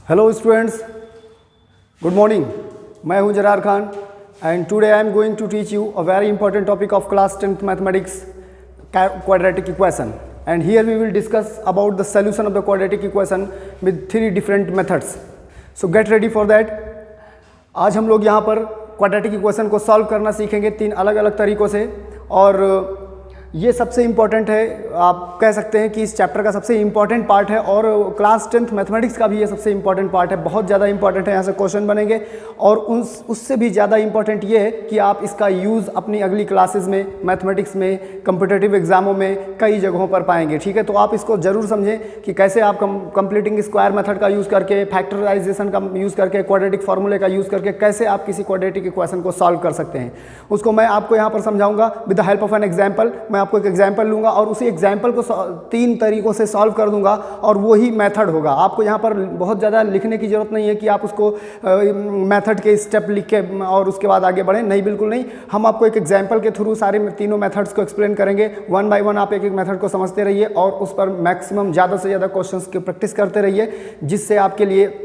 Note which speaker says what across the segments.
Speaker 1: Hello students, good morning. मैं हूं Zarar Khan and today I am going to teach you a very important topic of class 10th mathematics, quadratic equation, and here we will discuss about the solution of the quadratic equation with 3 different methods. So get ready for that. आज हम लोग यहाँ पर quadratic equation को solve करना सीखेंगे 3 अलग अलग तरीक़ों से, और ये सबसे इम्पॉर्टेंट है। आप कह सकते हैं कि इस चैप्टर का सबसे इम्पॉर्टेंट पार्ट है, और क्लास 10th मैथमेटिक्स का भी ये सबसे इम्पॉर्टेंट पार्ट है। बहुत ज़्यादा इम्पॉर्टेंट है, यहाँ से क्वेश्चन बनेंगे, और उससे भी ज़्यादा इम्पॉर्टेंट ये है कि आप इसका यूज़ अपनी अगली क्लासेस में, मैथमेटिक्स में, कम्पिटिटिव एग्जामों में कई जगहों पर पाएंगे। ठीक है, तो आप इसको ज़रूर समझें कि कैसे आप कंप्लीटिंग स्क्वायर मेथड का यूज़ करके, फैक्टराइजेशन का यूज़ करके, क्वाड्रेटिक फार्मूले का यूज़ करके कैसे आप किसी क्वाड्रेटिक इक्वेशन को सॉल्व कर सकते हैं। उसको मैं आपको यहाँ पर समझाऊंगा with the help of an example. मैं आपको एक एग्जाम्पल लूँगा और उसी एग्जाम्पल को 3 तरीक़ों से सॉल्व कर दूंगा, और वही मेथड होगा। आपको यहाँ पर बहुत ज़्यादा लिखने की ज़रूरत नहीं है कि आप उसको मेथड के स्टेप लिख के और उसके बाद आगे बढ़ें। नहीं, बिल्कुल नहीं। हम आपको एक एग्जाम्पल के थ्रू सारे तीनों मेथड्स को एक्सप्लेन करेंगे। 1 बाय 1 आप एक एक मेथड को समझते रहिए और उस पर मैक्सिमम ज़्यादा से ज़्यादा क्वेश्चंस की प्रैक्टिस करते रहिए, जिससे आपके लिए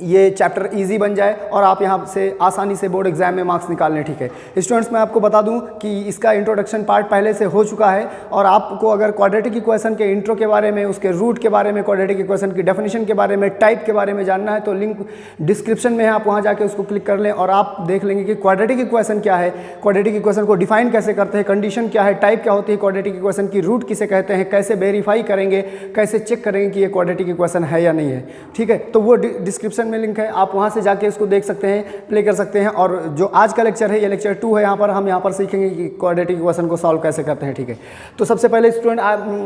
Speaker 1: ये चैप्टर इजी बन जाए और आप यहाँ से आसानी से बोर्ड एग्जाम में मार्क्स निकाल लें। ठीक है स्टूडेंट्स, मैं आपको बता दूं कि इसका इंट्रोडक्शन पार्ट पहले से हो चुका है, और आपको अगर क्वाड्रेटिक इक्वेशन के इंट्रो के बारे में, उसके रूट के बारे में, क्वाड्रेटिक इक्वेशन की डेफिनेशन के बारे में, टाइप के बारे में जानना है तो लिंक डिस्क्रिप्शन में है, आप वहाँ जाके उसको क्लिक कर लें और आप देख लेंगे कि क्वाड्रेटिक इक्वेशन क्या है, क्वाड्रेटिक इक्वेशन को डिफाइन कैसे करते हैं, कंडीशन क्या है, टाइप क्या होती है क्वाड्रेटिक इक्वेशन की, रूट किसे कहते हैं, कैसे वेरीफाई करेंगे, कैसे चेक करेंगे कि ये क्वाड्रेटिक इक्वेशन है या नहीं है। ठीक है, तो वो डिस्क्रिप्शन में लिंक है, आप वहाँ से जाके उसको देख सकते हैं, प्ले कर सकते हैं। और जो आज का लेक्चर है, ये लेक्चर 2 है। यहाँ पर हम यहाँ पर सीखेंगे कि क्वाड्रेटिक इक्वेशन को सॉल्व कैसे करते हैं। ठीक है, तो सबसे पहले स्टूडेंट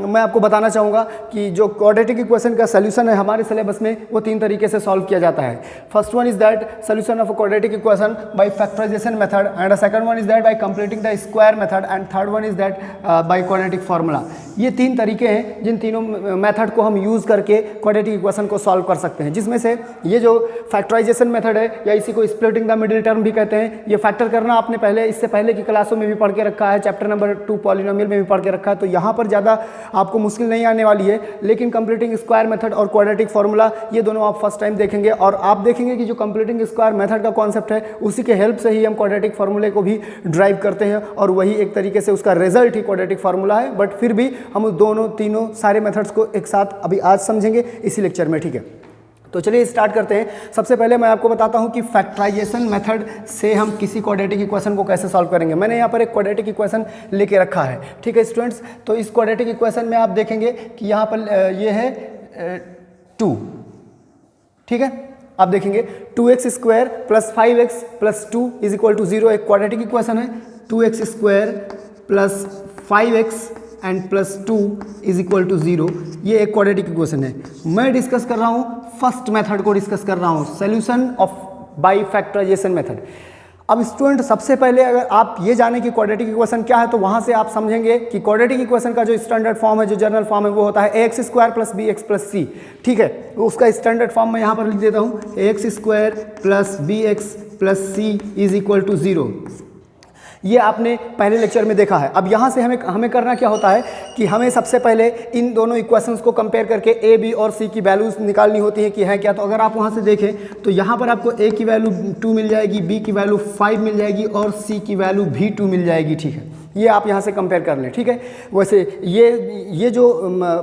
Speaker 1: मैं आपको बताना चाहूँगा कि जो क्वाड्रेटिक इक्वेशन का सोल्यूशन है हमारे सिलेबस में, वो 3 तरीके से सॉल्व किया जाता है। First one is that solution of a quadratic equation by factorisation method, and second one is that by completing the square method, and third one is that by quadratic formula. ये 3 तरीके हैं जिन तीनों method को हम use करके quadratic equation को solve कर सकते हैं, जिसमें से ये जो फैक्टराइजेशन मेथड है, या इसी को स्प्लिटिंग द मिडिल टर्म भी कहते हैं, ये फैक्टर करना आपने इससे पहले की क्लासों में भी पढ़ के रखा है, चैप्टर नंबर 2 पॉलिनोमियल में भी पढ़ के रखा है, तो यहाँ पर ज़्यादा आपको मुश्किल नहीं आने वाली है। लेकिन कंप्लीटिंग स्क्वायर मेथड और क्वाड्रेटिक फार्मूला, ये दोनों आप फर्स्ट टाइम देखेंगे, और आप देखेंगे कि जो कंप्लीटिंग स्क्वायर मेथड का कॉन्सेप्ट है, उसी के हेल्प से ही हम क्वाड्रेटिक फार्मूले को भी ड्राइव करते हैं, और वही एक तरीके से उसका रिजल्ट ही क्वाड्रेटिक फार्मूला है। बट फिर भी हम दोनों तीनों सारे मेथड्स को एक साथ अभी आज समझेंगे इसी लेक्चर में। ठीक है, तो चलिए स्टार्ट करते हैं। सबसे पहले मैं आपको बताता हूं कि फैक्टराइजेशन मेथड से हम किसी क्वाड्रेटिक इक्वेशन को कैसे सॉल्व करेंगे। मैंने यहाँ पर एक क्वाड्रेटिक इक्वेशन लेके रखा है। ठीक है स्टूडेंट्स, तो इस क्वाड्रेटिक इक्वेशन में आप देखेंगे कि यहाँ पर ये है 2। ठीक है, आप देखेंगे 2x square plus 5x plus 2 is equal to 0 एक क्वाड्रेटिक इक्वेशन है। 2x square plus 5x and plus 2 is equal to 0, ये एक क्वाड्रेटिक इक्वेशन है। मैं डिस्कस कर रहा हूँ फर्स्ट मेथड को डिस्कस कर रहा हूँ, solution of by factorisation method. अब स्टूडेंट, सबसे पहले अगर आप ये जाने कि क्वाड्रेटिक इक्वेशन क्या है, तो वहाँ से आप समझेंगे कि क्वाड्रेटिक इक्वेशन का जो स्टैंडर्ड फॉर्म है, जो जनरल फॉर्म है, वो होता है ax square plus bx plus c। ठीक है, तो उसका स्टैंडर्ड फॉर्म मैं यहाँ पर लिख देता हूँ, ax square plus bx plus c is equal to 0। ये आपने पहले लेक्चर में देखा है। अब यहाँ से हमें करना क्या होता है कि हमें सबसे पहले इन दोनों इक्वेशंस को कंपेयर करके a, b और c की वैल्यूज निकालनी होती है कि है क्या। तो अगर आप वहाँ से देखें तो यहाँ पर आपको a की वैल्यू 2 मिल जाएगी, b की वैल्यू 5 मिल जाएगी, और c की वैल्यू भी 2 मिल जाएगी। ठीक है, ये आप यहाँ से कंपेयर कर लें। ठीक है, वैसे ये जो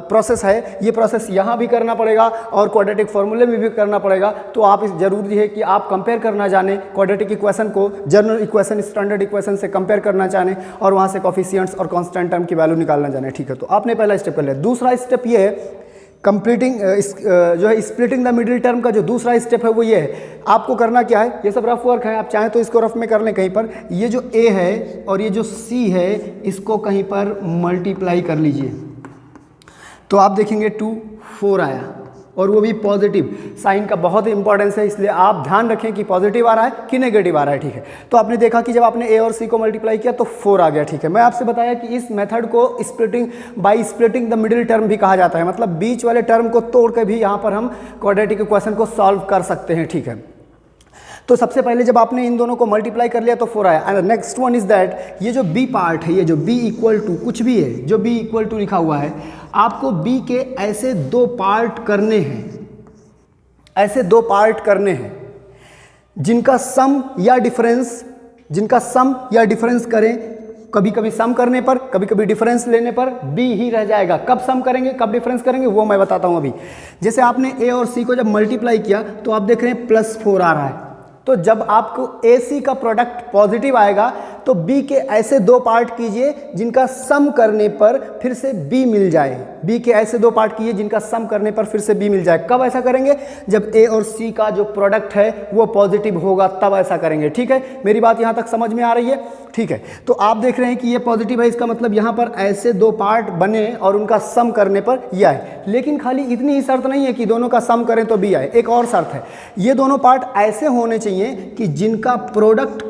Speaker 1: प्रोसेस है, ये प्रोसेस यहाँ भी करना पड़ेगा और क्वाड्रेटिक फार्मूले में भी करना पड़ेगा। तो आप इस जरूरी है कि आप कंपेयर करना जाने क्वाड्रेटिक इक्वेशन को जनरल इक्वेशन, स्टैंडर्ड इक्वेशन से कंपेयर करना जाने, और वहाँ से कोफिशिएंट्स और कांस्टेंट टर्म की वैल्यू निकालना जाने। ठीक है, तो आपने पहला स्टेप कर लिया। दूसरा स्टेप ये है कंप्लीटिंग जो है स्प्लिटिंग द मिडिल टर्म का जो दूसरा स्टेप है वो ये है। आपको करना क्या है, ये सब रफ वर्क है, आप चाहें तो इसको रफ में कर लें कहीं पर। ये जो a है और ये जो c है, इसको कहीं पर मल्टीप्लाई कर लीजिए, तो आप देखेंगे 2 4 आया, और वो भी पॉजिटिव। साइन का बहुत इंपॉर्टेंस है, इसलिए आप ध्यान रखें कि पॉजिटिव आ रहा है कि नेगेटिव आ रहा है। ठीक है, तो आपने देखा कि जब आपने a और c को मल्टीप्लाई किया तो 4 आ गया। ठीक है, मैं आपसे बताया कि इस मेथड को स्प्लिटिंग द मिडिल टर्म भी कहा जाता है, मतलब बीच वाले टर्म को तोड़ के भी यहाँ पर हम क्वाड्रेटिक इक्वेशन को सॉल्व कर सकते हैं। ठीक है, तो सबसे पहले जब आपने इन दोनों को मल्टीप्लाई कर लिया तो 4 आया। And next one is that, ये जो b पार्ट है, ये जो b इक्वल टू कुछ भी है, जो b इक्वल टू लिखा हुआ है, आपको b के ऐसे 2 पार्ट करने हैं। ऐसे दो पार्ट करने हैं जिनका सम या डिफरेंस करें, कभी कभी सम करने पर, कभी कभी डिफरेंस लेने पर b ही रह जाएगा। कब सम करेंगे, कब डिफरेंस करेंगे, वो मैं बताता हूं अभी। जैसे आपने a और c को जब मल्टीप्लाई किया तो आप देख रहे हैं +4 आ रहा है। तो जब आपको AC का प्रोडक्ट पॉजिटिव आएगा तो B के ऐसे दो पार्ट कीजिए जिनका सम करने पर फिर से B मिल जाए। B के ऐसे दो पार्ट कीजिए जिनका सम करने पर फिर से B मिल जाए। कब ऐसा करेंगे, जब A और C का जो प्रोडक्ट है वो पॉजिटिव होगा, तब ऐसा करेंगे। ठीक है, मेरी बात यहाँ तक समझ में आ रही है? ठीक है, तो आप देख रहे हैं कि ये पॉजिटिव है, इसका मतलब यहाँ पर ऐसे दो पार्ट बने और उनका सम करने पर ये आए। लेकिन खाली इतनी ही शर्त नहीं है कि दोनों का सम करें तो B आए, एक और शर्त है, ये दोनों पार्ट ऐसे होने चाहिए कि जिनका प्रोडक्ट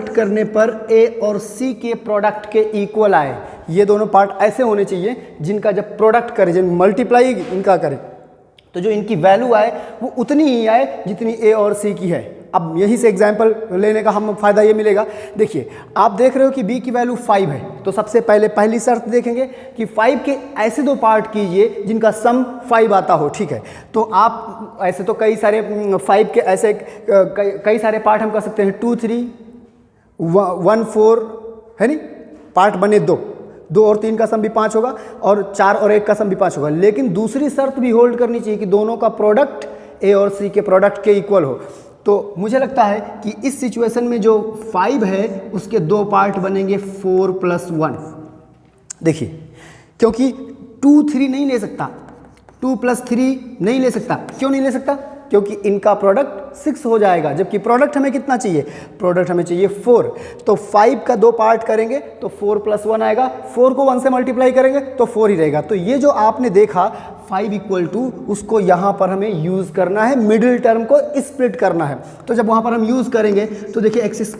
Speaker 1: करने पर A और C के प्रोडक्ट के इक्वल आए। ये दोनों पार्ट ऐसे होने चाहिए जिनका जब प्रोडक्ट करें, जब मल्टीप्लाई इनका करें तो जो इनकी वैल्यू आए वो उतनी ही आए जितनी A और C की है। अब यहीं से एग्जाम्पल लेने का हम फ़ायदा ये मिलेगा। देखिए, आप देख रहे हो कि B की वैल्यू 5 है, तो सबसे पहले पहली शर्त देखेंगे कि 5 के ऐसे दो पार्ट कीजिए जिनका सम 5 आता हो। ठीक है, तो आप ऐसे तो कई सारे 5 के ऐसे कई सारे पार्ट हम कर सकते हैं, 2 3 1 4 है नहीं, पार्ट बने 2 और 3 का सम भी 5 होगा और 4 और 1 का सम भी 5 होगा। लेकिन दूसरी शर्त भी होल्ड करनी चाहिए कि दोनों का प्रोडक्ट A और C के प्रोडक्ट के इक्वल हो। तो मुझे लगता है कि इस सिचुएशन में जो 5 है उसके दो पार्ट बनेंगे 4 + 1। देखिए, क्योंकि 2 3 नहीं ले सकता, 2 + 3 नहीं ले सकता। क्यों नहीं ले सकता? क्योंकि इनका प्रोडक्ट 6 हो जाएगा, जबकि प्रोडक्ट हमें कितना चाहिए, प्रोडक्ट हमें चाहिए 4। तो 5 का दो पार्ट करेंगे तो 4 + 1 आएगा, 4 को 1 से मल्टीप्लाई करेंगे तो 4 ही रहेगा। तो ये जो आपने देखा 5 = उसको यहाँ पर हमें यूज़ करना है, मिडिल टर्म को स्प्लिट करना है। तो जब वहाँ पर हम यूज़ करेंगे तो देखिए x² +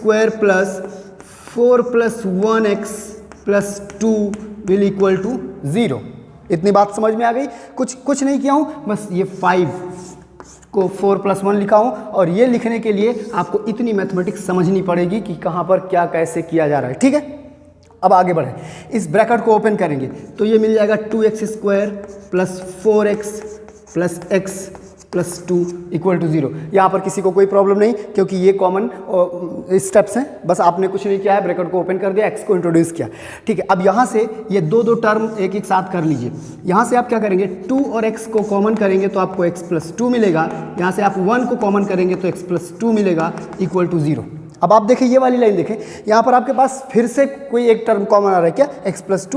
Speaker 1: 4 + 1x + 2 will = 0। इतनी बात समझ में आ गई? कुछ नहीं किया हूँ, बस ये 5 को 4 + 1 लिखा हूँ। और ये लिखने के लिए आपको इतनी मैथमेटिक्स समझनी पड़ेगी कि कहाँ पर क्या कैसे किया जा रहा है। ठीक है, अब आगे बढ़ें, इस ब्रैकेट को ओपन करेंगे तो ये मिल जाएगा 2x² + 4x + x + 2 = 0। यहाँ पर किसी को कोई प्रॉब्लम नहीं, क्योंकि ये कॉमन स्टेप्स हैं। बस आपने कुछ नहीं किया है, ब्रैकेट को ओपन कर दिया, x को इंट्रोड्यूस किया। ठीक है, अब यहाँ से ये दो टर्म एक साथ कर लीजिए। यहाँ से आप क्या करेंगे, 2 और x को कॉमन करेंगे तो आपको x + 2 मिलेगा। यहाँ से आप 1 को कॉमन करेंगे तो x + 2 मिलेगा = 0। अब आप देखें ये वाली लाइन देखें, यहाँ पर आपके पास फिर से कोई एक टर्म कॉमन आ रहा है, क्या, x +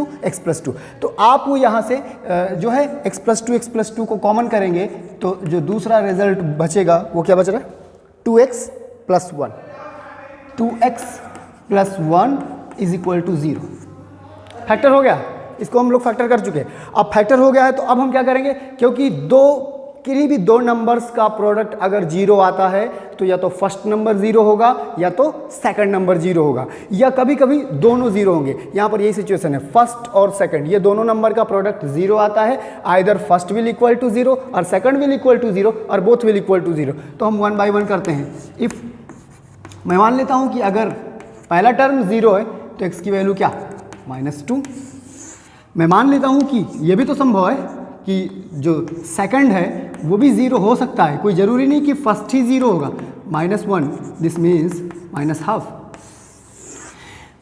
Speaker 1: 2। तो आप वो यहाँ से जो है x + 2 को कॉमन करेंगे तो जो दूसरा रिजल्ट बचेगा वो क्या बच रहा है, 2x + 1। 2x + 1 = 0। फैक्टर हो गया, इसको हम लोग फैक्टर कर चुके हैं। अब फैक्टर हो गया है तो अब हम क्या करेंगे, क्योंकि किसी भी दो नंबर्स का प्रोडक्ट अगर 0 आता है तो या तो फर्स्ट नंबर 0 होगा या तो सेकंड नंबर 0 होगा, या कभी कभी दोनों 0 होंगे। यहाँ पर यही सिचुएशन है, फर्स्ट और सेकंड ये दोनों नंबर का प्रोडक्ट 0 आता है। आइदर फर्स्ट will = 0 और सेकंड will = 0 और बोथ will = 0। तो हम 1 by 1 करते हैं। इफ़ मैं मान लेता हूँ कि अगर पहला टर्म 0 है तो x की वैल्यू क्या, -2। मैं मान लेता हूँ कि ये भी तो संभव है कि जो सेकंड है वो भी 0 हो सकता है, कोई ज़रूरी नहीं कि फर्स्ट ही 0 होगा। -1 दिस मीन्स -½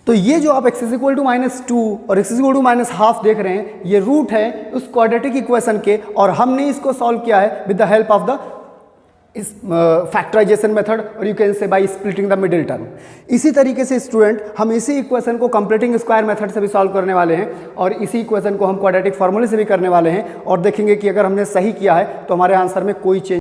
Speaker 1: तो ये जो आप x = -2 और x = -½ देख रहे हैं, ये रूट है उस क्वाड्रेटिक इक्वेशन के, और हमने इसको सॉल्व किया है with the help of the factorization method, और you can say by splitting the middle term. इसी तरीके से स्टूडेंट हम इसी इक्वेशन को कंप्लीटिंग स्क्वायर मेथड से भी सॉल्व करने वाले हैं, और इसी इक्वेशन को हम क्वाड्रेटिक फार्मूले से भी करने वाले हैं, और देखेंगे कि अगर हमने सही किया है तो हमारे आंसर में कोई चेंज